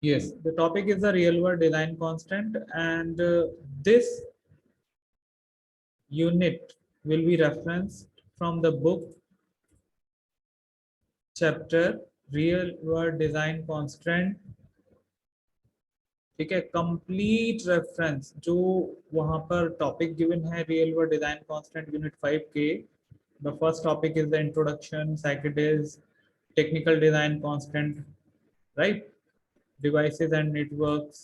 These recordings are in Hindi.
Yes, the topic is the real world design constant, and this unit will be referenced from the book chapter real world design constant. ठीक है, कंप्लीट रेफरेंस जो वहां पर टॉपिक गिवन है real world design constant unit 5 के, the first topic is the introduction, second is technical design constant, right, devices and networks.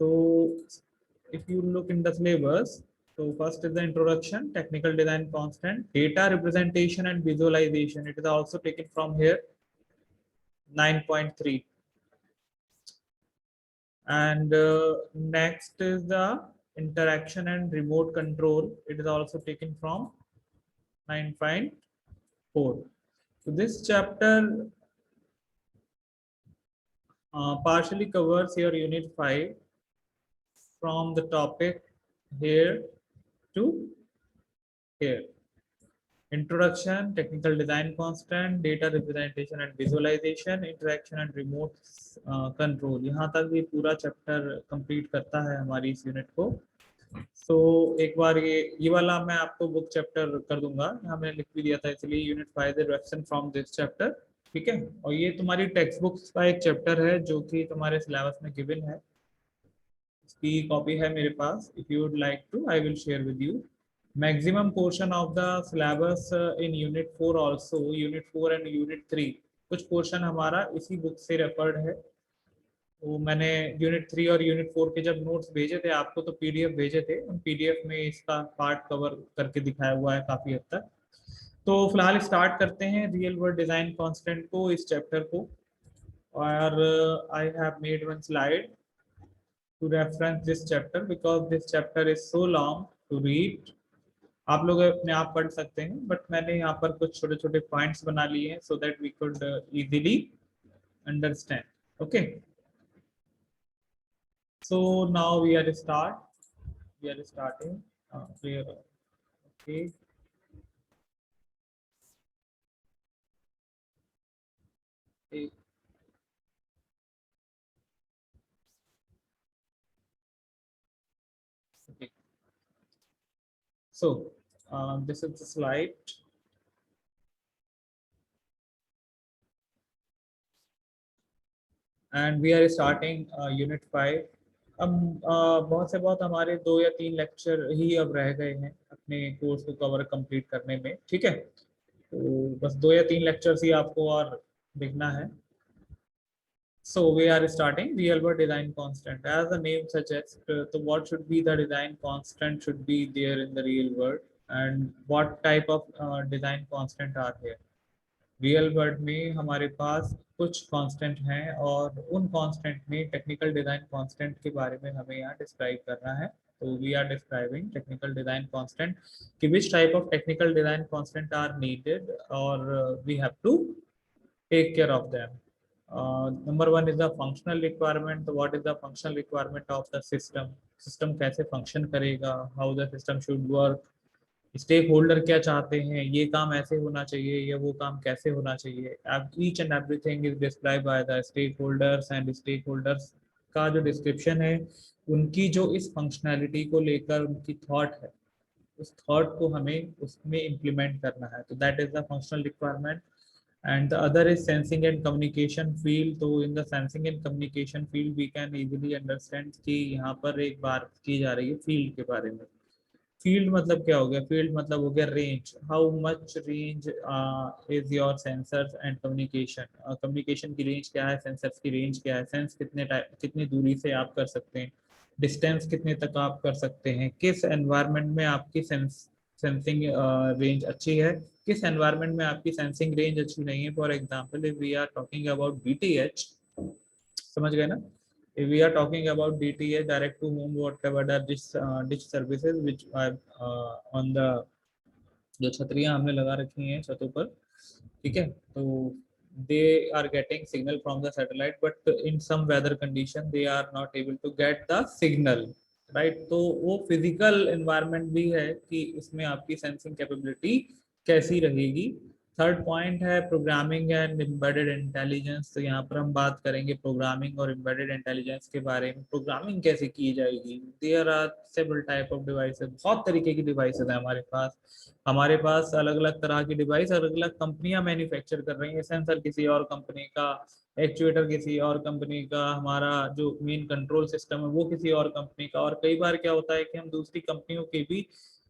So if you look in the syllabus, so first is the introduction, technical design constant, data representation and visualization. It is also taken from here 9.3. And next is the interaction and remote control. It is also taken from 9.4. So this chapter partially covers your unit 5 from the topic here to here. Introduction, technical design constant, data representation and visualization, interaction and remote control. यहाँ तक ये पूरा चैप्टर कंप्लीट करता है हमारी इस यूनिट को. सो एक बार ये वाला मैं आपको बुक चैप्टर कर दूंगा, यहाँ मैंने लिख भी दिया था, इसलिए unit 5 is reference from this chapter. ठीक है, और ये तुम्हारी टेक्स्ट बुक्स का एक चैप्टर है जो कि तुम्हारे सिलेबस में गिवन है. इसकी कॉपी है मेरे पास. If you would like to I will share with you. Maximum portion of the syllabus in unit 4 also, unit 4 and unit 3 कुछ पोर्शन हमारा इसी बुक से रेफर्ड है. वो मैंने यूनिट 3 और यूनिट 4 के जब नोट्स भेजे थे आपको तो पीडीएफ भेजे थे, उन पीडीएफ में इसका पार्ट कवर करके दिखाया हुआ है काफी हद तक. तो फिलहाल स्टार्ट करते हैं रियल वर्ल्ड डिजाइन कांस्टेंट को, इस चैप्टर को. और I have made one slide to reference this chapter because this chapter is so long to read. आप लोग अपने आप पढ़ सकते हैं, बट मैंने यहाँ पर कुछ छोटे छोटे पॉइंट्स बना लिए हैं so that we could easily understand. Okay, so now we are starting clear. Okay, okay. Okay, so this is the slide. And we are starting unit 5. अब बहुत से बहुत हमारे 2 या 3 लेक्चर ही अब रह गए हैं अपने कोर्स को कवर कंप्लीट करने में. ठीक है, तो बस 2 या 3 लेक्चर्स ही आपको और देखना है. So we are starting real world design constant. As the name suggests, so what should be the design constant should be there in the real world, and what type of design constant are here. Real world में हमारे पास कुछ कांस्टेंट हैं और उन कांस्टेंट में टेक्निकल डिजाइन कांस्टेंट के बारे में हमें यहाँ डिस्क्राइब करना है. तो we are describing technical design constant कि which type of technical design constant are needed और we have to take care of them. Number 1 is the functional requirement. What is the functional requirement of the system? System कैसे फंक्शन करेगा, how the system should work, stakeholder क्या चाहते हैं, ये काम ऐसे होना चाहिए या वो काम कैसे होना चाहिए. Each and everything is describe by the stakeholders, and stakeholders का जो डिस्क्रिप्शन है उनकी जो इस फंक्शनैलिटी को लेकर उनकी थॉट है, उस थॉट को हमें उसमें इम्प्लीमेंट करना है. तो that is the functional requirement. and the other is sensing and communication field. तो in the sensing and communication field we can easily understand कि यहाँ पर एक बात की जा रही है फील्ड के बारे में. फील्ड मतलब क्या हो गया, फील्ड मतलब हो गया range, how much range is your sensors and communication. Communication की रेंज क्या है, सेंसर्स की रेंज क्या है, सेंस कितनी दूरी से आप कर सकते हैं, डिस्टेंस कितने तक आप कर सकते हैं, किस एनवायरनमेंट में आपकी सेंसिंग रेंज अच्छी है, किस एनवायरनमेंट में आपकी सेंसिंग रेंज अच्छी नहीं है. For example if we are talking about DTH, समझ गए ना, if we are talking about DTH, direct to home whatever the dish services which are on the जो छतरियां हमने लगा रखी हैं छतों पर, ठीक है, तो they are getting signal from the satellite but in some weather condition they are not able to get the signal, right. तो वो फिजिकल एनवायरनमेंट भी है कि इसमें आपकी सेंसिंग कैपेबिलिटी कैसी रहेगी थर्ड पॉइंट है प्रोग्रामिंग एंड एम्बेडेड इंटेलिजेंस। तो यहाँ पर हम बात करेंगे प्रोग्रामिंग और एम्बेडेड इंटेलिजेंस के बारे में। प्रोग्रामिंग कैसे की जाएगी? There are several type of devices, बहुत तरीके की डिवाइसेस हैं हमारे पास। हमारे पास अलग अलग तरह की डिवाइस अलग अलग कंपनियां मैन्युफैक्चर कर रही हैं। सेंसर किसी और कंपनी का, एक्चुएटर किसी और कंपनी का, हमारा जो मेन कंट्रोल सिस्टम है वो किसी और कंपनी का। और कई बार क्या होता है कि हम दूसरी कंपनियों के भी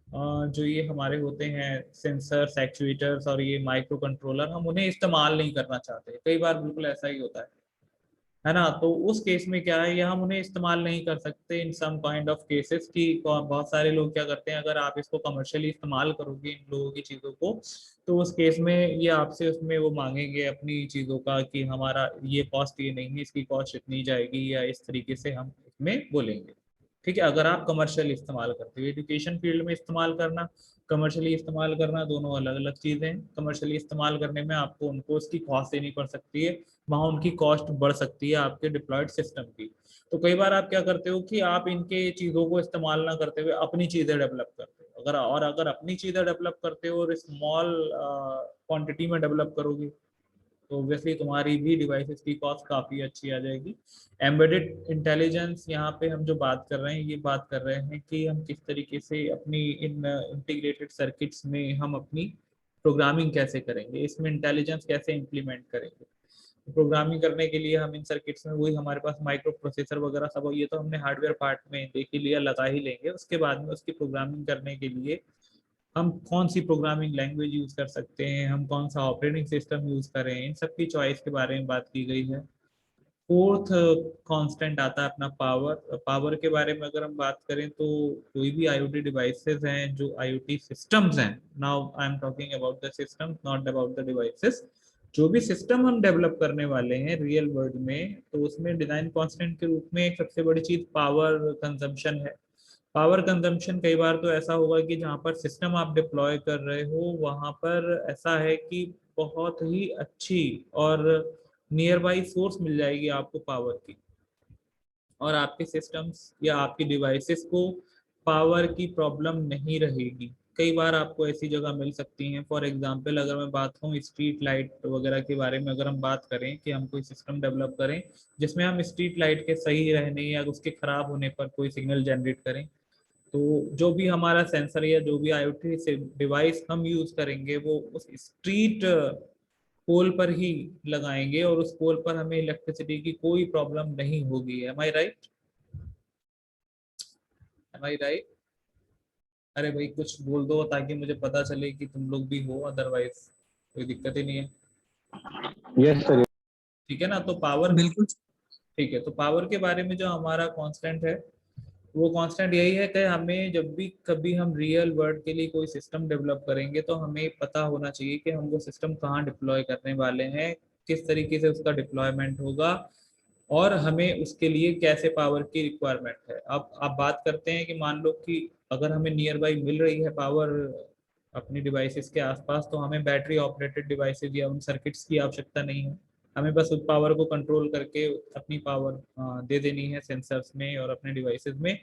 जो ये हमारे होते हैं सेंसर्स, एक्चुएटर्स और ये माइक्रो कंट्रोलर, हम उन्हें इस्तेमाल नहीं करना चाहते। कई बार बिल्कुल ऐसा ही होता है ना? तो उस केस में क्या है, ये हम उन्हें इस्तेमाल नहीं कर सकते इन सम काइंड ऑफ केसेस की। बहुत सारे लोग क्या करते हैं, अगर आप इसको कमर्शियली इस्तेमाल करोगे इन लोगों की चीज़ों को, तो उस केस में ये आपसे उसमें वो मांगेंगे अपनी चीज़ों का कि हमारा ये कॉस्ट ये नहीं है, इसकी कॉस्ट इतनी जाएगी, या इस तरीके से हम इसमें बोलेंगे। ठीक है, अगर आप कमर्शियल इस्तेमाल करते हो। एजुकेशन फील्ड में इस्तेमाल करना, कमर्शियली इस्तेमाल करना, दोनों अलग अलग चीज़ें हैं। कमर्शियली इस्तेमाल करने में आपको उनको उसकी कॉस्ट देनी पड़ सकती है, वहाँ उनकी कॉस्ट बढ़ सकती है आपके डिप्लॉयड सिस्टम की। तो कई बार आप क्या करते हो कि आप इनके चीज़ों को इस्तेमाल ना करते हुए अपनी चीज़ें डेवलप करते हो। अगर अपनी चीज़ें डेवलप करते हो और स्मॉल क्वांटिटी में डेवलप करोगे, तो ऑब्वियसली तुम्हारी भी डिवाइसेस की कॉस्ट काफ़ी अच्छी आ जाएगी। एम्बेडेड इंटेलिजेंस, यहाँ पे हम जो बात कर रहे हैं, ये बात कर रहे हैं कि हम किस तरीके से अपनी इन इंटीग्रेटेड सर्किट्स में हम अपनी प्रोग्रामिंग कैसे करेंगे, इसमें इंटेलिजेंस कैसे इम्प्लीमेंट करेंगे। प्रोग्रामिंग करने के लिए हम इन सर्किट्स में वही हमारे पास माइक्रो प्रोसेसर वगैरह सब, ये तो हमने हार्डवेयर पार्ट में देख ही लिया, लगा ही लेंगे। उसके बाद में उसकी प्रोग्रामिंग करने के लिए हम कौन सी प्रोग्रामिंग लैंग्वेज यूज कर सकते हैं, हम कौन सा ऑपरेटिंग सिस्टम यूज करें, इन सब की चॉइस के बारे में बात की गई है। फोर्थ कांस्टेंट आता है अपना पावर। पावर के बारे में अगर हम बात करें तो कोई भी आईओटी डिवाइसेस हैं, जो आईओटी सिस्टम्स हैं, now I am talking about the system not about the devices. जो भी सिस्टम हम डेवलप करने वाले हैं रियल वर्ल्ड में, तो उसमें डिजाइन कांस्टेंट के रूप में एक सबसे बड़ी चीज पावर कंजम्पशन है। पावर कंजम्पशन कई बार तो ऐसा होगा कि जहाँ पर सिस्टम आप डिप्लॉय कर रहे हो वहाँ पर ऐसा है कि बहुत ही अच्छी और नियर बाई सोर्स मिल जाएगी आपको पावर की, और आपके सिस्टम्स या आपकी डिवाइसेस को पावर की प्रॉब्लम नहीं रहेगी। कई बार आपको ऐसी जगह मिल सकती हैं, फॉर एग्जांपल अगर मैं बात करूँ स्ट्रीट लाइट वगैरह के बारे में, अगर हम बात करें कि हम कोई सिस्टम डेवलप करें जिसमें हम स्ट्रीट लाइट के सही रहने या उसके खराब होने पर कोई सिग्नल जनरेट करें, तो जो भी हमारा सेंसर या जो भी आईओटी से डिवाइस हम यूज करेंगे वो उस स्ट्रीट पोल पर ही लगाएंगे, और उस पोल पर हमें इलेक्ट्रिसिटी की कोई प्रॉब्लम नहीं होगी। M I right? M I right? अरे भाई कुछ बोल दो ताकि मुझे पता चले कि तुम लोग भी हो, अदरवाइज कोई दिक्कत ही नहीं है। Yes sir. ठीक है ना? तो पावर, बिल्कुल। ठीक है, तो पावर के बारे में जो हमारा कांस्टेंट है, वो कांस्टेंट यही है कि हमें जब भी कभी हम रियल वर्ल्ड के लिए कोई सिस्टम डेवलप करेंगे तो हमें पता होना चाहिए कि हम वो सिस्टम कहाँ डिप्लॉय करने वाले हैं, किस तरीके से उसका डिप्लॉयमेंट होगा, और हमें उसके लिए कैसे पावर की रिक्वायरमेंट है। अब आप बात करते हैं कि मान लो कि अगर हमें नियर बाई मिल रही है पावर अपनी डिवाइसेस के आसपास, तो हमें बैटरी ऑपरेटेड डिवाइसेस या उन सर्किट्स की आवश्यकता नहीं है। हमें बस उस पावर को कंट्रोल करके अपनी पावर दे देनी है सेंसर्स में और अपने डिवाइसेस में।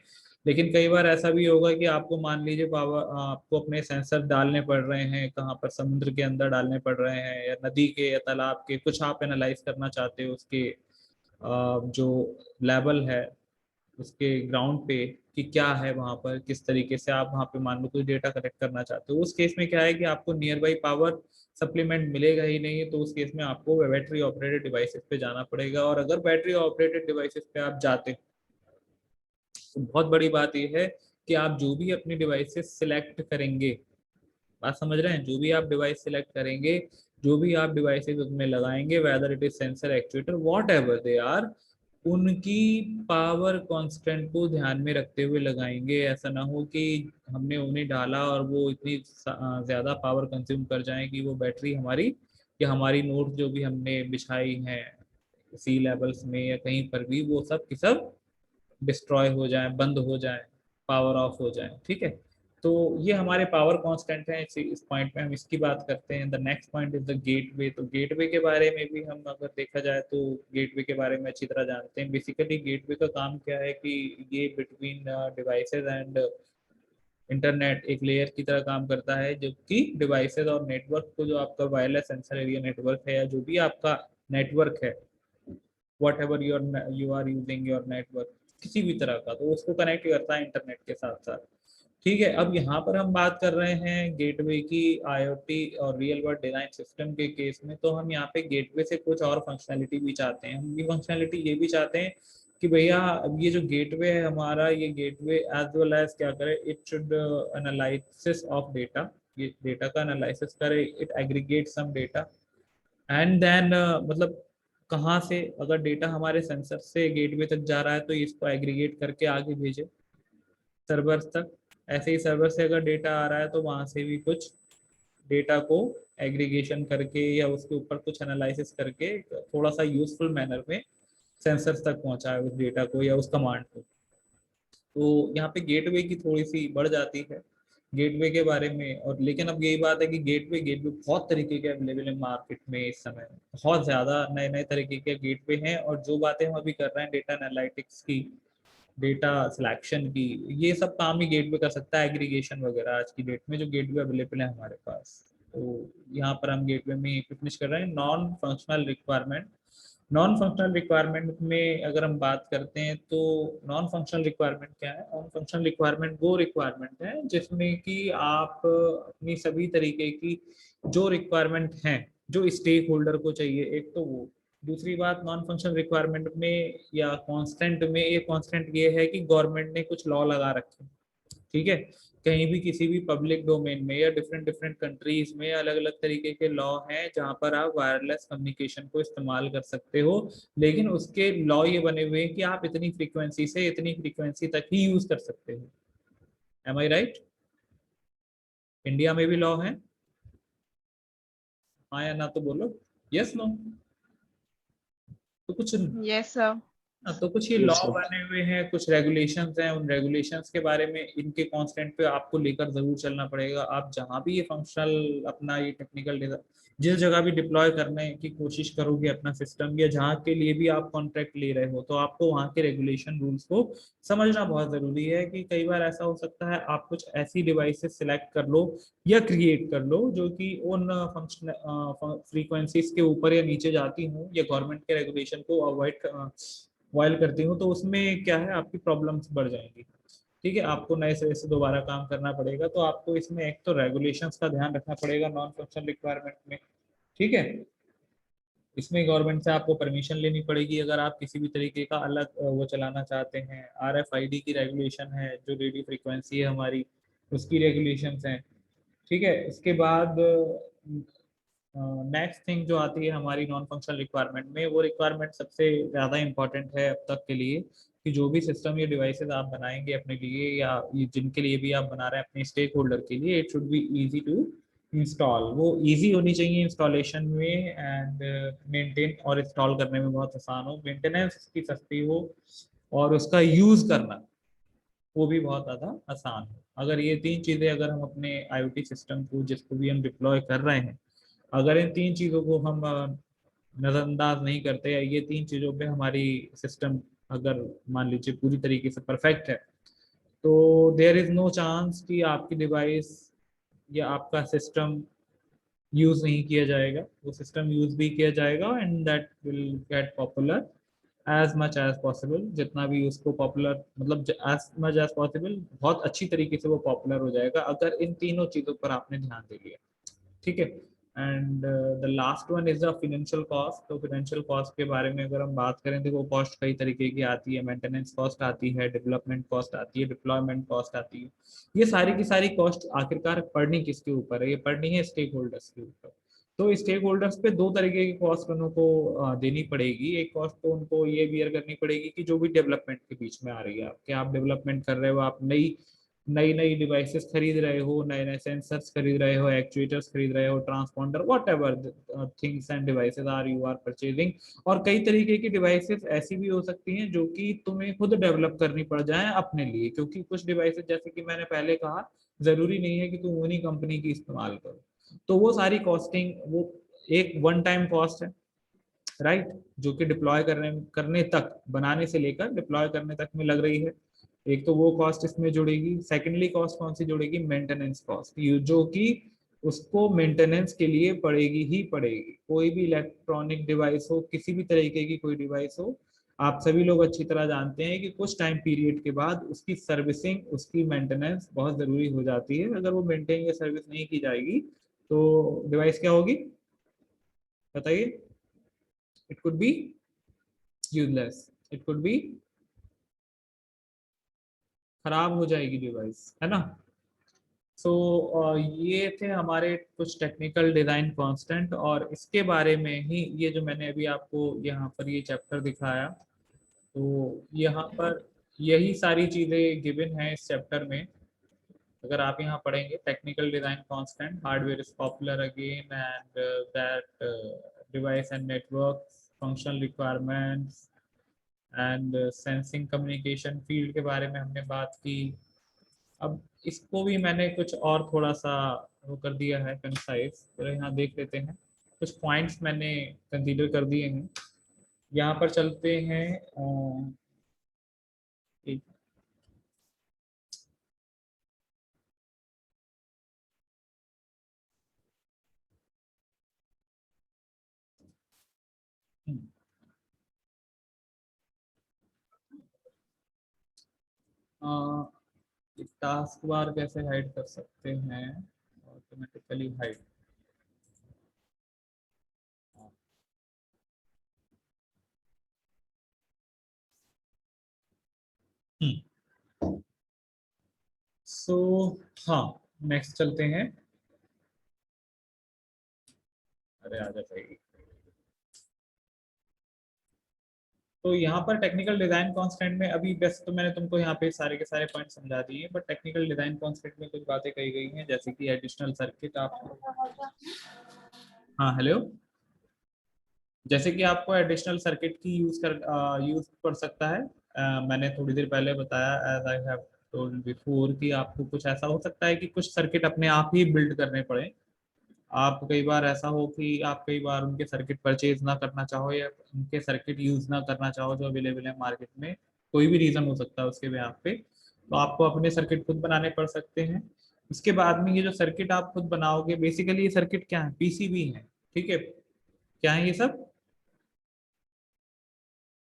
लेकिन कई बार ऐसा भी होगा कि आपको मान लीजिए पावर, आपको अपने सेंसर डालने पड़ रहे हैं कहाँ पर, समुद्र के अंदर डालने पड़ रहे हैं या नदी के या तालाब के, कुछ आप एनालाइज करना चाहते हो उसके जो लेवल है उसके ग्राउंड पे, कि क्या है वहां पर, किस तरीके से आप वहां पे मान लो कोई डेटा कलेक्ट करना चाहते हो। उस केस में क्या है कि आपको नियर बाई पावर सप्लीमेंट मिलेगा ही नहीं, तो उस केस में आपको बैटरी ऑपरेटेड डिवाइसेस पे जाना पड़ेगा। और अगर बैटरी ऑपरेटेड डिवाइसेस पे आप जाते हो, तो बहुत बड़ी बात यह है कि आप जो भी अपनी डिवाइसेस सिलेक्ट करेंगे, बात समझ रहे हैं, जो भी आप डिवाइस सिलेक्ट करेंगे, जो भी आप डिवाइसेस उसमें लगाएंगे, whether it is sensor, actuator, whatever they are, उनकी पावर कांस्टेंट को ध्यान में रखते हुए लगाएंगे। ऐसा ना हो कि हमने उन्हें डाला और वो इतनी ज्यादा पावर कंज्यूम कर जाए कि वो बैटरी हमारी या हमारी नोट जो भी हमने बिछाई हैं सी लेवल्स में या कहीं पर भी, वो सब की सब डिस्ट्रॉय हो जाए, बंद हो जाए, पावर ऑफ हो जाए। ठीक है, तो ये हमारे पावर कांस्टेंट है। इस पॉइंट में हम इसकी बात करते हैं। The next point is the gateway. तो गेटवे के बारे में भी हम अगर देखा जाए तो गेटवे के बारे में अच्छी तरह जानते हैं। बेसिकली गेटवे का काम क्या है कि ये बिटवीन डिवाइसेस एंड इंटरनेट एक लेयर की तरह काम करता है, जबकि डिवाइसेस और नेटवर्क को, जो आपका वायरलेस सेंसर एरिया नेटवर्क है या जो भी आपका नेटवर्क है, whatever you are using your network किसी भी तरह का, तो उसको कनेक्ट करता है इंटरनेट के साथ साथ। ठीक है, अब यहाँ पर हम बात कर रहे हैं गेटवे की आईओटी और रियल वर्ल्ड डिजाइन सिस्टम के केस में। तो हम यहाँ पे गेटवे से कुछ और फंक्शनैलिटी भी चाहते हैं। हम ये फंक्शनैलिटी ये भी चाहते हैं कि भैया अब ये जो गेटवे है हमारा, ये गेटवे एज वेल एज क्या करे, it should analysis of data, ये डेटा का एनालिसिस करे, it aggregate some data and then मतलब कहाँ से अगर डेटा हमारे सेंसर से गेटवे तक जा रहा है तो इसको एग्रीगेट करके आगे भेजे सर्वर्स तक। ऐसे ही सर्वर से अगर डेटा आ रहा है तो वहां से भी कुछ डेटा को एग्रीगेशन करके या उसके ऊपर कुछ एनालिसिस करके थोड़ा सा यूजफुल मैनर में सेंसर्स तक पहुंचाए उस डेटा को या उस कमांड को। तो यहाँ पे गेटवे की थोड़ी सी बढ़ जाती है गेटवे के बारे में। और लेकिन अब यही बात है कि गेटवे गेटवे बहुत तरीके के अवेलेबल है मार्केट में इस समय, बहुत ज्यादा नए नए तरीके के गेटवे हैं। और जो बातें हम अभी कर रहे हैं डेटा एनालिटिक्स की, डेटा सिलेक्शन की, ये सब काम ही गेटवे कर सकता है, एग्रीगेशन वगैरह आज की डेट में जो गेटवे अवेलेबल है हमारे पास। तो यहाँ पर हम गेटवे में फिनिश कर रहे हैं non functional requirement. Non functional requirement में अगर हम बात करते हैं तो नॉन फंक्शनल रिक्वायरमेंट क्या है? नॉन फंक्शनल रिक्वायरमेंट वो रिक्वायरमेंट है जिसमें कि आप अपनी सभी तरीके की जो रिक्वायरमेंट हैं जो स्टेक होल्डर को चाहिए, एक तो वो। दूसरी बात नॉन फंक्शनल रिक्वायरमेंट में या कॉन्स्टेंट में, ये कॉन्स्टेंट ये है कि गवर्नमेंट ने कुछ लॉ लगा रखे, ठीक है, कहीं भी किसी भी पब्लिक डोमेन में या डिफरेंट डिफरेंट कंट्रीज में अलग अलग तरीके के लॉ हैं जहां पर आप वायरलेस कम्युनिकेशन को इस्तेमाल कर सकते हो। लेकिन उसके लॉ ये बने हुए हैं कि आप इतनी फ्रीक्वेंसी से इतनी फ्रीक्वेंसी तक ही यूज कर सकते हो। M I right? इंडिया में भी लॉ है, हाँ या ना तो बोलो, यस नो। तो कुछ यस सर। तो कुछ ये Yes, लॉ sir. बने हुए हैं, कुछ रेगुलेशंस हैं, उन रेगुलेशंस के बारे में इनके कांस्टेंट पे आपको लेकर जरूर चलना पड़ेगा। आप जहां भी ये फंक्शनल अपना ये टेक्निकल जिस जगह भी डिप्लॉय करने की कोशिश करोगे अपना सिस्टम, या जहाँ के लिए भी आप कॉन्ट्रैक्ट ले रहे हो, तो आपको वहाँ के रेगुलेशन रूल्स को समझना बहुत जरूरी है। कि कई बार ऐसा हो सकता है आप कुछ ऐसी डिवाइसेस सिलेक्ट कर लो या क्रिएट कर लो जो कि उन फंक्शन फ्रीक्वेंसीज के ऊपर या नीचे जाती हूँ या गवर्नमेंट के रेगुलेशन को अवॉइड वाइल करती हूँ, तो उसमें क्या है आपकी प्रॉब्लम्स बढ़ जाएंगी। ठीक है, आपको नए सिरे से दोबारा काम करना पड़ेगा। तो आपको इसमें एक तो रेगुलेशंस का ध्यान रखना पड़ेगा नॉन फंक्शनल रिक्वायरमेंट में, ठीक है। इसमें गवर्नमेंट से आपको परमिशन लेनी पड़ेगी अगर आप किसी भी तरीके का अलग वो चलाना चाहते हैं। RFID की रेगुलेशन है, जो रेडियो फ्रिक्वेंसी है हमारी, उसकी रेगुलेशंस हैं, ठीक है। इसके बाद नेक्स्ट थिंग जो आती है हमारी नॉन फंक्शनल रिक्वायरमेंट में, वो रिक्वायरमेंट सबसे ज़्यादा इंपॉर्टेंट है अब तक के लिए, कि जो भी सिस्टम या डिवाइसेस आप बनाएंगे अपने लिए या जिनके लिए भी आप बना रहे हैं अपने स्टेक होल्डर के लिए, it should be easy to install. वो इजी होनी चाहिए इंस्टॉलेशन में एंड मेंटेन और इंस्टॉल करने में बहुत आसान हो, मेंटेनेंस उसकी सस्ती हो, और उसका यूज़ करना वो भी बहुत ज़्यादा आसान हो। अगर ये तीन चीज़ें अगर हम अपने IoT सिस्टम को जिसको भी हम डिप्लॉय कर रहे हैं, अगर इन तीन चीज़ों को हम नज़रअंदाज नहीं करते, या ये तीन चीज़ों पे हमारी सिस्टम अगर मान लीजिए पूरी तरीके से परफेक्ट है, तो देयर इज़ नो चांस कि आपकी डिवाइस या आपका सिस्टम यूज़ नहीं किया जाएगा। वो सिस्टम यूज़ भी किया जाएगा and that will get popular as much as possible. जितना भी उसको पॉपुलर मतलब एज मच एज पॉसिबल, बहुत अच्छी तरीके से वो पॉपुलर हो जाएगा अगर इन तीनों चीज़ों पर आपने ध्यान दे लिया, ठीक है। And the last one is the financial cost. तो फिनेंशियल कॉस्ट के बारे में अगर हम बात करें तो वो कॉस्ट कई तरीके की आती है। मेंटेनेंस कॉस्ट आती है, डेवलपमेंट कॉस्ट आती है, डिप्लॉयमेंट कॉस्ट आती है। ये सारी की सारी कॉस्ट आखिरकार पड़नी किसके ऊपर है? ये पड़नी है स्टेक होल्डर्स के ऊपर। तो स्टेक होल्डर्स पे दो तरीके की कॉस्ट उनको देनी पड़ेगी। एक कॉस्ट तो उनको ये बियर करनी पड़ेगी कि जो भी डेवलपमेंट के बीच में आ रही है, आपके आप डेवलपमेंट कर रहे हो, आप नई नई नई डिवाइसेस खरीद रहे हो, नए नए सेंसर्स खरीद रहे हो, एक्चुएटर्स खरीद रहे हो, transponder, whatever things and devices are you are purchasing. और कई तरीके की डिवाइसेस ऐसी भी हो सकती हैं जो कि तुम्हें खुद डेवलप करनी पड़ जाए अपने लिए, क्योंकि कुछ डिवाइसेस जैसे कि मैंने पहले कहा जरूरी नहीं है कि तुम उन्हीं कंपनी की इस्तेमाल करो। तो वो सारी कॉस्टिंग वो एक वन टाइम कॉस्ट है, राइट, जो कि डिप्लॉय करने करने तक, बनाने से लेकर डिप्लॉय करने तक में लग रही है। एक तो वो कॉस्ट इसमें जुड़ेगी, सेकेंडली कॉस्ट कौन सी जुड़ेगी, मेंटेनेंस कॉस्ट, जो कि उसको मेंटेनेंस के लिए पड़ेगी ही पड़ेगी। कोई भी इलेक्ट्रॉनिक डिवाइस हो, किसी भी तरीके की कोई डिवाइस हो, आप सभी लोग अच्छी तरह जानते हैं कि कुछ टाइम पीरियड के बाद उसकी सर्विसिंग, उसकी मेंटेनेंस बहुत जरूरी हो जाती है। अगर वो मेंटेन या सर्विस नहीं की जाएगी तो डिवाइस क्या होगी, बताइए। It could be useless, it could be, खराब हो जाएगी डिवाइस, है ना। सो ये थे हमारे कुछ टेक्निकल डिजाइन कांस्टेंट, और इसके बारे में ही ये जो मैंने अभी आपको यहाँ पर ये चैप्टर दिखाया, तो यहाँ पर यही सारी चीजें गिवन हैं इस चैप्टर में। अगर आप यहाँ पढ़ेंगे, technical design constant, hardware is popular again, and that device and network, functional requirements and sensing communication field के बारे में हमने बात की। अब इसको भी मैंने कुछ और थोड़ा सा वो कर दिया है कंसाइज, तो यहाँ देख लेते हैं। कुछ पॉइंट्स मैंने कंसीडर कर दिए हैं, यहाँ पर चलते हैं। एक टास्क बार कैसे हाइड कर सकते हैं, ऑटोमेटिकली हाइड। सो हाँ, नेक्स्ट चलते हैं। अरे आ जाएगी। तो यहाँ पर टेक्निकल डिजाइन कांस्टेंट में अभी बेस्ट, तो मैंने तुमको यहाँ पे सारे के सारे पॉइंट समझा दिए, बट टेक्निकल डिजाइन कांस्टेंट में कुछ बातें कही गई हैं, जैसे कि एडिशनल सर्किट आप, हाँ हेलो, जैसे कि आपको एडिशनल सर्किट की यूज कर सकता है। मैंने थोड़ी देर पहले बताया, as I have told before, कि आपको कुछ ऐसा हो सकता है कि कुछ सर्किट अपने आप ही बिल्ड करने पड़े। आप कई बार ऐसा हो कि आप कई बार उनके सर्किट परचेज ना करना चाहो, या उनके सर्किट यूज ना करना चाहो जो अवेलेबल है मार्केट में, कोई भी रीजन हो सकता है उसके बिहाफ पे, तो आपको अपने सर्किट खुद बनाने पड़ सकते हैं। इसके बाद में ये जो सर्किट आप खुद बनाओगे, बेसिकली ये सर्किट क्या है, पीसीबी है, ठीक है। क्या है ये सब,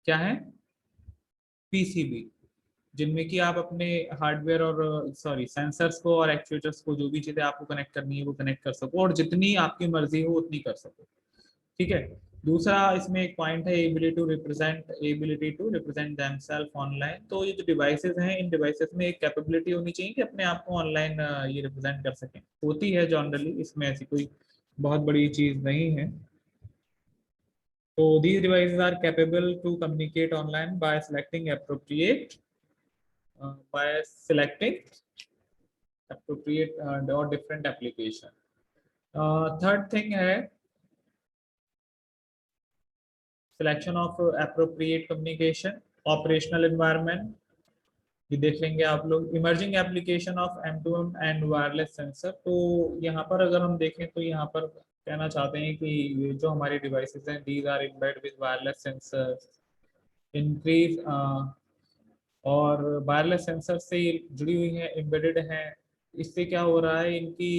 क्या है, पीसीबी, जिनमें कि आप अपने हार्डवेयर और सॉरी सेंसर्स को और एक्चुएटर्स को, जो भी चीजें आपको कनेक्ट करनी है वो कनेक्ट कर सको, और जितनी आपकी मर्जी हो उतनी कर सको, ठीक है। दूसरा इसमें एक पॉइंट है, ability to represent themself online. तो ये जो डिवाइसेस हैं, इन डिवाइसेस में एक कैपेबिलिटी होनी चाहिए कि अपने आप को ऑनलाइन ये रिप्रेजेंट कर सकें, होती है जनरली, इसमें ऐसी कोई बहुत बड़ी चीज नहीं है। तो these devices are capable to communicate online by selecting appropriate or different application. Third thing है selection of appropriate communication, operational environment, ये देख लेंगे आप लोग। Emerging application of M2M and wireless sensor, तो यहाँ पर अगर हम देखें तो यहाँ पर कहना चाहते हैं कि ये जो हमारी डिवाइसेस हैं, these are embedded with wireless sensor, increase, और वायरलेस सेंसर से ये जुड़ी हुई हैं, एम्बेडेड हैं। इससे क्या हो रहा है, इनकी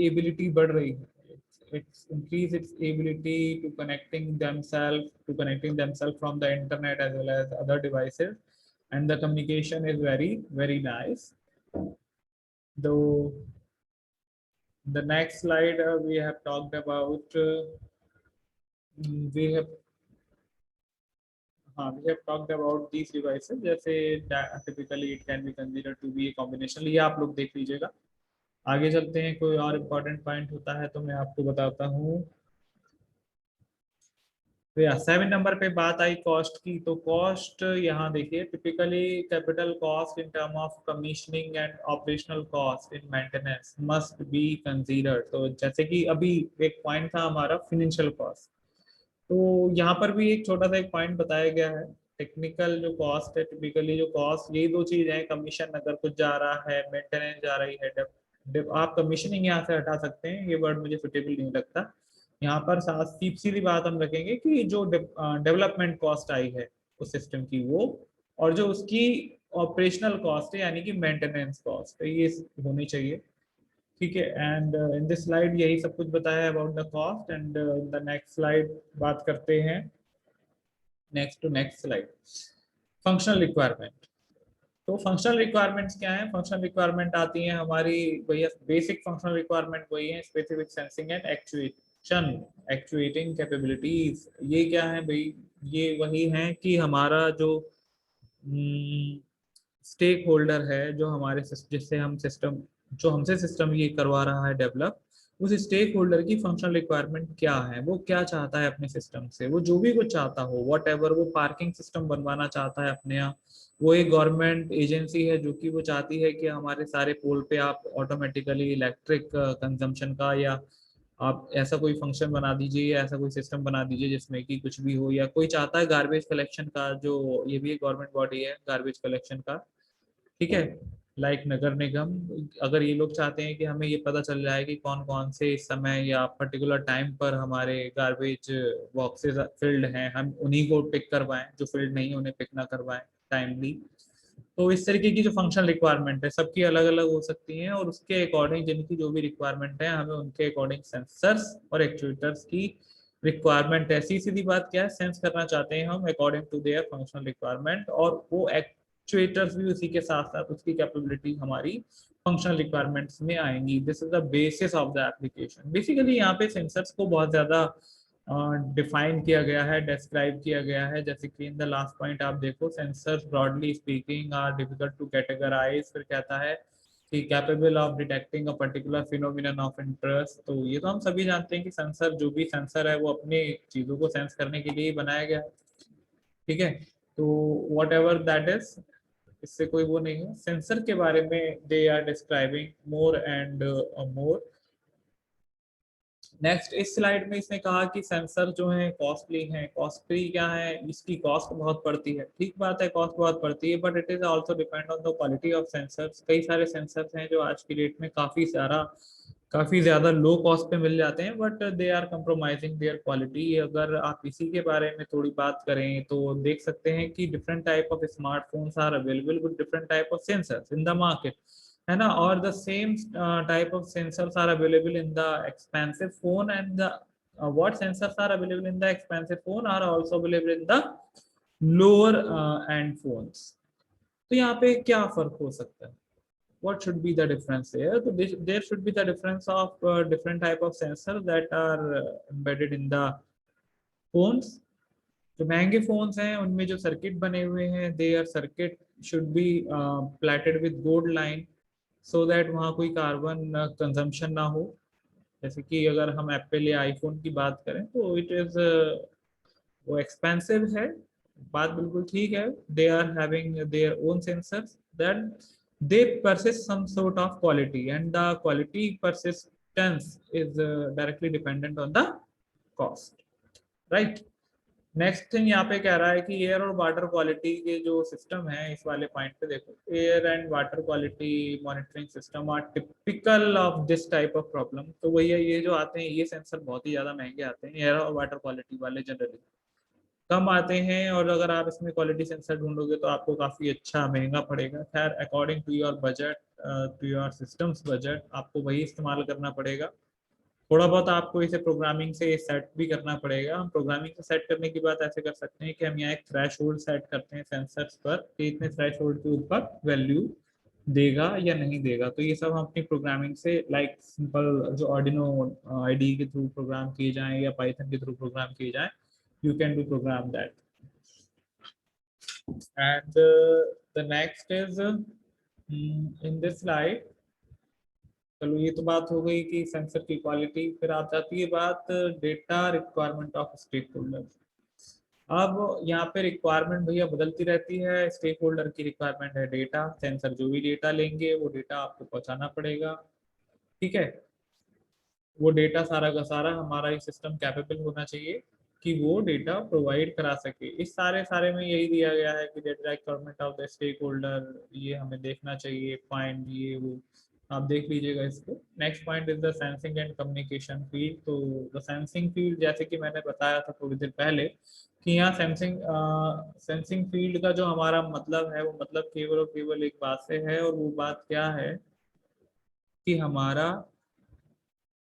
एबिलिटी बढ़ रही है, it's increase its ability to connecting themselves from the internet as well as other devices, and the communication is very very nice. Though the next slide we have talked about, we have हाँ, we have talked about these devices, जैसे typically it can be considered to be a combination, ये आप लोग देख लीजिएगा। आगे चलते हैं, कोई और इम्पोर्टेंट पॉइंट होता है तो मैं आपको बताता हूँ। तो या 7 नंबर पे बात आई कॉस्ट की, तो कॉस्ट यहाँ देखिए, typically capital cost in term of commissioning and operational cost in maintenance must be considered. तो जैसे कि अभी एक पॉइंट था हमारा फिनेंशियल कॉस्ट, तो यहाँ पर भी एक छोटा सा एक पॉइंट बताया गया है। टेक्निकल जो कॉस्ट है, टिपिकली जो कॉस्ट, यही दो चीज है, कमीशन अगर कुछ जा रहा है, मेंटेनेंस जा रही है, आप कमीशनिंग यहाँ से हटा सकते हैं, ये वर्ड मुझे सुटेबल नहीं लगता। यहाँ पर सीधी बात हम रखेंगे कि जो डेवलपमेंट कॉस्ट आई है उस सिस्टम की, वो और जो उसकी ऑपरेशनल कॉस्ट है यानी कि मेंटेनेंस कॉस्ट है, ये होनी चाहिए। ठीक है, एंड इन दिस स्लाइड यही सब कुछ बताया है about the cost. And in the next slide बात करते हैं, next to next slide, functional requirement. तो फंक्शनल रिक्वायरमेंट्स क्या है? फंक्शनल रिक्वायरमेंट आती हैं हमारी भैया, बेसिक फंक्शनल रिक्वायरमेंट वही है, specific sensing and actuation, actuating capabilities. ये क्या है भाई? ये वही है कि हमारा जो स्टेक होल्डर है, जो हमारे जिससे हम सिस्टम, जो हमसे सिस्टम ये करवा रहा है डेवलप, उस स्टेक होल्डर की फंक्शनल रिक्वायरमेंट क्या है, वो क्या चाहता है अपने सिस्टम से, वो जो भी कुछ चाहता हो, वॉट एवर, वो पार्किंग सिस्टम बनवाना चाहता है अपने यहाँ, वो एक गवर्नमेंट एजेंसी है जो कि वो चाहती है कि हमारे सारे पोल पे आप ऑटोमेटिकली इलेक्ट्रिक कंजम्पशन का, या आप ऐसा कोई फंक्शन बना दीजिए या ऐसा कोई सिस्टम बना दीजिए जिसमें कि कुछ भी हो, या कोई चाहता है गार्बेज कलेक्शन का, जो ये भी एक गवर्नमेंट बॉडी है गार्बेज कलेक्शन का, ठीक है, लाइक नगर निगम। अगर ये लोग चाहते हैं कि हमें ये पता चल जाए कि कौन कौन से इस समय या पर्टिकुलर टाइम पर हमारे गार्बेज बॉक्सेस फिल्ड हैं, हम उन्हीं को पिक करवाएं, जो फिल्ड नहीं है उन्हें पिक ना करवाएं टाइमली। तो इस तरीके की जो फंक्शनल रिक्वायरमेंट है सबकी अलग अलग हो सकती हैं, और उसके अकॉर्डिंग जिनकी जो भी रिक्वायरमेंट है, हमें उनके अकॉर्डिंग सेंसर्स और एक्चुएटर्स की रिक्वायरमेंट है। सीधी बात क्या है, सेंस करना चाहते हैं हम according to their functional requirement, और वो एक्चुएटर्स भी उसी के साथ साथ उसकी कैपेबिलिटी हमारी फंक्शनल रिक्वायरमेंट्स में आएंगी। This is the basis of the application. Basically यहाँ पे सेंसर्स को बहुत ज्यादा डिफाइन किया गया है, डिस्क्राइब किया गया है, जैसे कि इन द लास्ट पॉइंट आप देखो, sensors broadly speaking are difficult to categorise. फिर कहता है कि capable of detecting a particular phenomenon of interest. तो ये तो हम सभी जानते हैं कि सेंसर, जो भी सेंसर है वो अपने चीजों को सेंस करने के लिए ही बनाया गया है, ठीक है। तो वॉट एवर दैट इज, इससे कोई वो नहीं है। सेंसर के बारे में they are describing more and more. Next इस स्लाइड में इसने कहा कि सेंसर जो है कॉस्टली है। कॉस्टली क्या है? इसकी कॉस्ट बहुत पड़ती है, ठीक बात है, कॉस्ट बहुत पड़ती है, but it is also depend on the quality of sensors. कई सारे सेंसर्स हैं जो आज की डेट में काफी ज्यादा लो कॉस्ट पे मिल जाते हैं, but they are compromising their quality. अगर आप इसी के बारे में थोड़ी बात करें तो देख सकते हैं कि different type of smartphones are available with different type of sensors in the market, है ना। और the same type of sensors are available in the expensive phone, and the what sensors are available in the expensive phone are also available in the lower end phones। तो यहाँ पे क्या फर्क हो सकता है? What should be the difference here? So there should be the difference of different type of sensors that are embedded in the phones। जो महंगे फोन्स हैं उनमें जो सर्किट बने हुए हैं, their circuit should be plated with gold line, so that वहाँ कोई कार्बन कंजम्पशन ना हो। जैसे कि अगर हम एप्पल या आईफोन की बात करें तो इट इज वो एक्सपेंसिव है, बात बिल्कुल ठीक है। They are having their own sensors, then they persist some sort of quality, and the quality persistence is directly dependent on the cost, right। Next thing यहाँ पे कह रहा है कि एयर और वाटर क्वालिटी के जो सिस्टम है, इस वाले पॉइंट पे देखो, air and water quality monitoring system are typical of this type of problem. तो वही है, ये जो आते हैं ये सेंसर बहुत ही ज्यादा महंगे आते हैं, एयर और वाटर क्वालिटी वाले जनरली कम आते हैं, और अगर आप इसमें क्वालिटी सेंसर ढूंढोगे तो आपको काफी अच्छा महंगा पड़ेगा। खैर according to your budget, to your systems budget, आपको वही इस्तेमाल करना पड़ेगा। थोड़ा बहुत आपको इसे प्रोग्रामिंग से सेट भी करना पड़ेगा। हम प्रोग्रामिंग से सेट करने की बात ऐसे कर सकते हैं कि हम यहाँ एक थ्रेश होल्ड सेट करते हैं सेंसर्स पर कि इतने थ्रेश होल्ड के ऊपर वैल्यू देगा या नहीं देगा। तो ये सब हम अपनी प्रोग्रामिंग से, लाइक सिंपल जो आर्डिनो आईडी के थ्रू प्रोग्राम किए जाएं या पाइथन के थ्रू प्रोग्राम किए जाएं, you can do program that. And the next is in this slide, चलो ये तो बात हो गई कि सेंसर की क्वालिटी। फिर आ जाती है बात data requirement of stakeholder. अब यहाँ पे रिक्वायरमेंट भैया बदलती रहती है। स्टेक होल्डर की रिक्वायरमेंट है डेटा, सेंसर जो भी डेटा लेंगे वो डेटा आपको पहुंचाना पड़ेगा, ठीक है। वो डेटा सारा का सारा हमारा ये सिस्टम कैपेबल होना चाहिए कि वो डेटा प्रोवाइड करा सके। इस सारे में यही दिया गया है कि data requirement of the stakeholder, ये हमें देखना चाहिए पॉइंट, ये वो आप देख लीजिएगा इसको। Next point is the sensing and communication field. तो द सेंसिंग फील्ड, जैसे कि मैंने बताया था थोड़ी देर पहले, कि यहाँ सेंसिंग फील्ड का जो हमारा मतलब है, वो मतलब केवल और केवल एक बात से है, और वो बात क्या है कि हमारा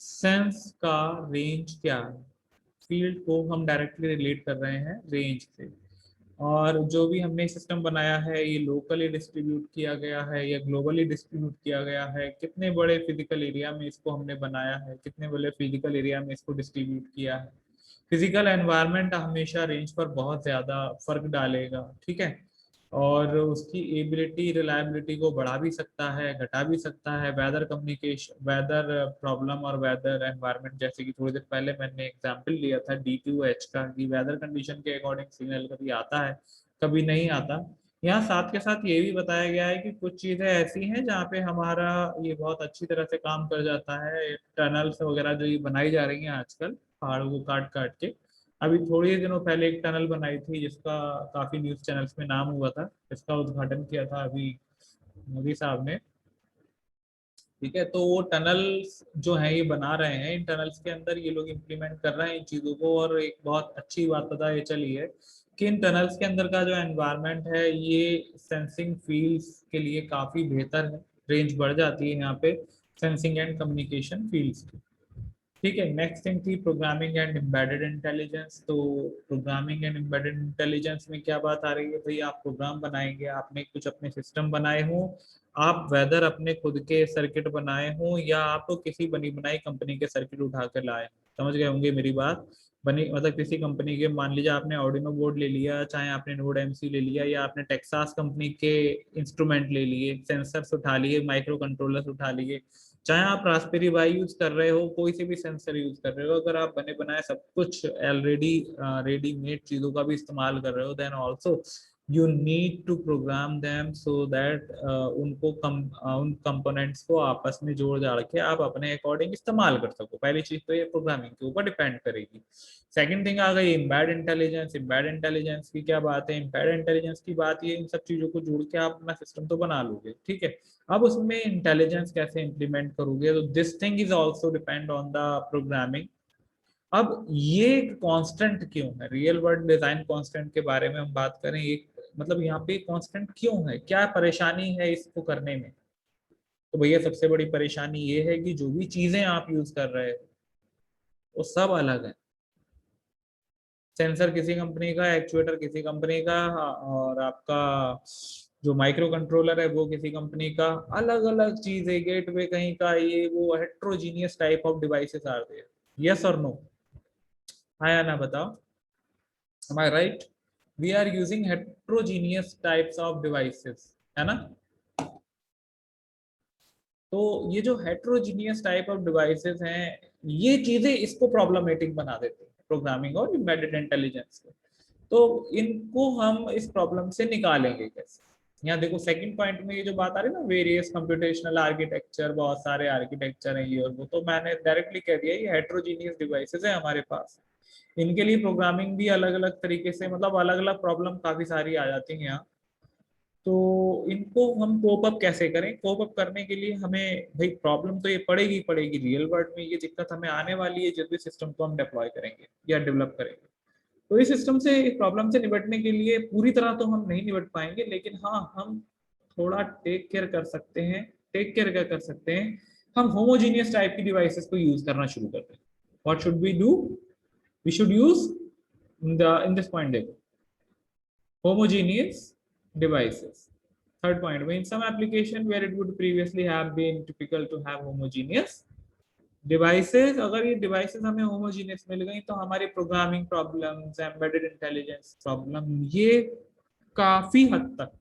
सेंस का रेंज क्या है। फील्ड को हम डायरेक्टली रिलेट कर रहे हैं रेंज से, और जो भी हमने सिस्टम बनाया है ये लोकली डिस्ट्रीब्यूट किया गया है या ग्लोबली डिस्ट्रीब्यूट किया गया है, कितने बड़े फिजिकल एरिया में इसको हमने बनाया है, कितने बड़े फिजिकल एरिया में इसको डिस्ट्रीब्यूट किया है। फिजिकल एनवायरनमेंट हमेशा रेंज पर बहुत ज़्यादा फर्क डालेगा, ठीक है। और उसकी एबिलिटी रिलायबिलिटी को बढ़ा भी सकता है, घटा भी सकता है। वेदर कम्युनिकेशन, वेदर प्रॉब्लम और वेदर एनवायरनमेंट, जैसे कि थोड़ी देर पहले मैंने एग्जांपल लिया था D2H का, कि वेदर कंडीशन के अकॉर्डिंग सिग्नल कभी आता है कभी नहीं आता। यहाँ साथ के साथ ये भी बताया गया है कि कुछ चीज़ें ऐसी हैं जहाँ पे हमारा ये बहुत अच्छी तरह से काम कर जाता है। टनल्स वगैरह जो ये बनाई जा रही हैं आजकल पहाड़ों को काट काट के, अभी थोड़ी ही दिनों पहले एक टनल बनाई थी जिसका काफी न्यूज चैनल्स में नाम हुआ था, इसका उद्घाटन किया था अभी मोदी साहब ने, ठीक है। तो वो टनल्स जो है ये बना रहे हैं, इन टनल्स के अंदर ये लोग इम्प्लीमेंट कर रहे हैं इन चीजों को, और एक बहुत अच्छी बात पता ये चली है कि इन टनल्स के अंदर का जो एनवायरनमेंट है ये सेंसिंग फील्ड्स के लिए काफी बेहतर है। रेंज बढ़ जाती है यहाँ पे सेंसिंग एंड कम्युनिकेशन फील्ड्स की, ठीक है। नेक्स्ट थिंग थी प्रोग्रामिंग एंड एम्बेडेड इंटेलिजेंस। तो प्रोग्रामिंग एंड एम्बेडेड इंटेलिजेंस में क्या बात आ रही है भाई, आप प्रोग्राम बनाएंगे, आपने कुछ अपने सिस्टम बनाए हों, आप वेदर अपने खुद के सर्किट बनाए हों या आप किसी बनी बनाई कंपनी के सर्किट उठा कर लाए, समझ गए होंगे मेरी बात। बनी मतलब किसी कंपनी के, मान लीजिए आपने ऑर्डिनो बोर्ड ले लिया, चाहे आपने नोड एमसी ले लिया, या आपने टेक्सास कंपनी के इंस्ट्रूमेंट ले लिए, सेंसर्स उठा लिए, माइक्रो कंट्रोलर्स उठा लिए, चाहे आप रास्पबेरी पाई यूज कर रहे हो, कोई से भी सेंसर यूज कर रहे हो, अगर आप बने बनाए सब कुछ ऑलरेडी रेडीमेड चीजों का भी इस्तेमाल कर रहे हो, then also you need to program them so that उन कंपोनेंट्स को आपस में जोड़ जाड़ के आप अपने अकॉर्डिंग इस्तेमाल कर सको। पहली चीज तो ये प्रोग्रामिंग के ऊपर डिपेंड करेगी। सेकंड थिंग आ गई एम्बेड इंटेलिजेंस। एम्बेड इंटेलिजेंस की क्या बात है, एम्बेड इंटेलिजेंस की बात ये इन सब चीजों को जोड़ के आप अपना सिस्टम तो बना लोगे, ठीक है। अब उसमें इंटेलिजेंस कैसे इंप्लीमेंट करोगे, तो this thing is also depend on the programming. अब ये कांस्टेंट क्यों है, रियल वर्ल्ड डिजाइन कांस्टेंट के बारे में हम बात करें, एक मतलब यहाँ पे कांस्टेंट क्यों है, क्या परेशानी है इसको करने में। तो भैया सबसे बड़ी परेशानी ये है कि जो भी चीजें आप यूज कर रहे हो वो सब अलग है। सेंसर किसी कंपनी का, एक्चुएटर किसी कंपनी का, और आपका जो माइक्रो कंट्रोलर है वो किसी कंपनी का, अलग अलग चीजें, गेटवे कहीं का, ये वो heterogeneous type of devices are there. Yes और नो, हाँ या ना बताओ, am I right? We are using heterogeneous types of devices, है ना। तो ये जो हेट्रोजीनियस टाइप ऑफ डिवाइसेस हैं, ये चीजें इसको प्रॉब्लमेटिक बना देती हैं प्रोग्रामिंग और एम्बेडेड इंटेलिजेंस को। तो इनको हम इस प्रॉब्लम से निकालेंगे कैसे। यहाँ देखो सेकंड पॉइंट में ये जो बात आ रही है ना, वेरियस कंप्यूटेशनल आर्किटेक्चर, बहुत सारे आर्किटेक्चर हैं ये और वो, तो मैंने डायरेक्टली कह दिया ये हेट्रोजीनियस डिवाइसेस है हमारे पास। इनके लिए प्रोग्रामिंग भी अलग अलग तरीके से, मतलब अलग अलग प्रॉब्लम काफी सारी आ जाती हैं यहाँ। तो इनको हम कोप अप कैसे करें, कोप अप करने के लिए हमें भाई प्रॉब्लम तो ये पड़ेगी पड़ेगी, रियल वर्ल्ड में ये दिक्कत हमें आने वाली है जब भी सिस्टम को हम डिप्लॉय करेंगे या डेवलप करेंगे। तो इस सिस्टम से, इस प्रॉब्लम से निपटने के लिए पूरी तरह तो हम नहीं निपट पाएंगे, लेकिन हाँ हम थोड़ा टेक केयर कर सकते हैं। टेक केयर क्या कर सकते हैं, हम होमोजीनियस टाइप की डिवाइसेस को यूज करना शुरू करते हैं। What should we do, we should use in this point देखो, homogeneous devices. Third point, in some application where it would previously have been typical to have homogeneous devices, अगर ये devices हमें homogeneous मिल गई तो हमारी programming problems, embedded intelligence problem ये काफी हद तक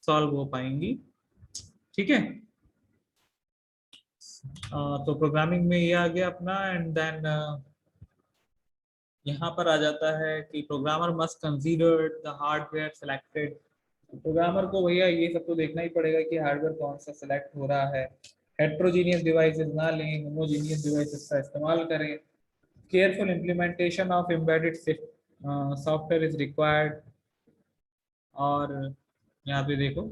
सॉल्व हो पाएंगी, ठीक है। तो प्रोग्रामिंग में ये आ गया अपना, एंड देन यहाँ पर आ जाता है कि programmer must consider the hardware selected. Programmer को भैया ये सब तो देखना ही पड़ेगा कि हार्डवेयर कौन सा सिलेक्ट हो रहा है। हेट्रोजीनियस डिवाइसेस ना लें, होमोजीनियस डिवाइसेस का इस्तेमाल करें। Careful implementation of embedded software is required. और यहाँ पे देखो,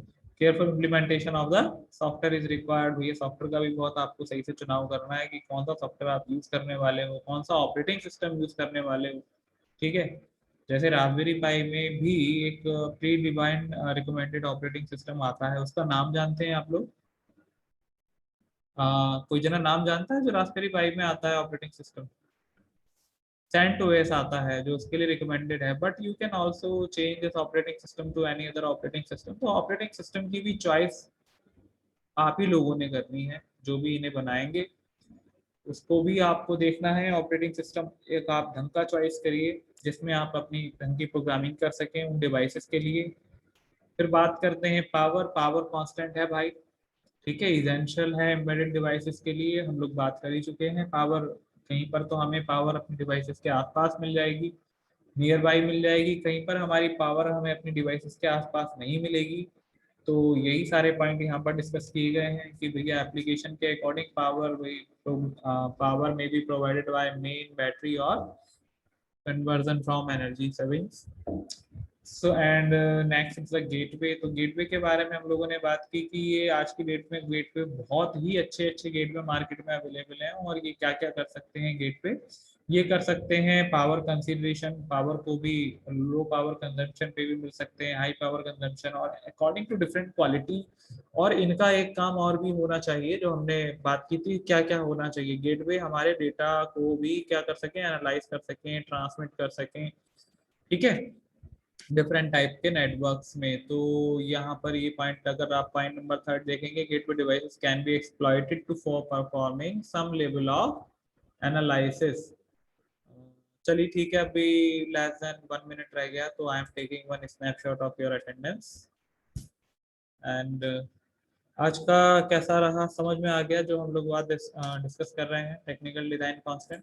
careful implementation of the software is required. भैया सॉफ्टवेयर का भी बहुत आपको सही से चुनाव करना है कि कौन सा सॉफ्टवेयर आप यूज करने वाले हो, कौन सा ऑपरेटिंग सिस्टम यूज करने वाले हो, ठीक है। जैसे रास्पबेरी पाई में भी एक pre defined recommended operating system आता है, उसका नाम जानते हैं आप लोग? कोई जना नाम जानता है जो रास्पबेरी पाई में आता है ऑपरेटिंग सिस्टम? CentOS आता है जो उसके लिए रिकमेंडेड है, but you can also change this operating system to any other operating system. तो ऑपरेटिंग सिस्टम की भी चॉइस आप ही लोगों ने करनी है, जो भी इन्हें बनाएंगे उसको भी आपको देखना है। ऑपरेटिंग सिस्टम एक आप ढंग का चॉइस करिए जिसमें आप अपनी ढंग की प्रोग्रामिंग कर सकें उन डिवाइसेस के लिए। फिर बात करते हैं पावर। पावर कांस्टेंट है भाई, ठीक है, इसेंशियल है एम्बेडेड डिवाइसेस के लिए, हम लोग बात कर ही चुके हैं। पावर कहीं पर तो हमें पावर अपने डिवाइसेस के आसपास मिल जाएगी, नियर बाई मिल जाएगी, कहीं पर हमारी पावर हमें अपनी डिवाइसेस के आसपास नहीं मिलेगी। तो यही सारे पॉइंट यहाँ पर डिस्कस किए गए हैं कि भैया एप्लीकेशन के अकॉर्डिंग पावर वही पावर में be provided by main battery और conversion from energy savings. So and next is the gateway. तो गेटवे के बारे में हम लोगों ने बात की कि ये आज की डेट में गेटवे बहुत ही अच्छे अच्छे गेटवे मार्केट में अवेलेबल हैं, और ये क्या क्या कर सकते हैं गेटवे। ये कर सकते हैं पावर कंसिडरेशन, पावर को भी लो पावर कंजम्पशन पे भी मिल सकते हैं, हाई पावर कंजम्पशन, और अकॉर्डिंग टू डिफरेंट क्वालिटी। और इनका एक काम और भी होना चाहिए जो हमने बात की थी, क्या क्या होना चाहिए, गेटवे हमारे डेटा को भी क्या कर सकें, एनालाइज कर सकें, ट्रांसमिट कर सकें, ठीक है, डिफरेंट टाइप के नेटवर्क्स में। तो यहाँ पर ये पॉइंट, अगर आप पॉइंट नंबर 3 देखेंगे, gateway devices can be exploited to for performing some level of analysis. चलिए ठीक है, अभी लेस देन 1 मिनट रह गया, तो I am taking one snapshot of your attendance. And आज का कैसा रहा, समझ में आ गया जो हम लोग बात डिस्कस कर रहे हैं, टेक्निकल डिजाइन कांस्टेंट?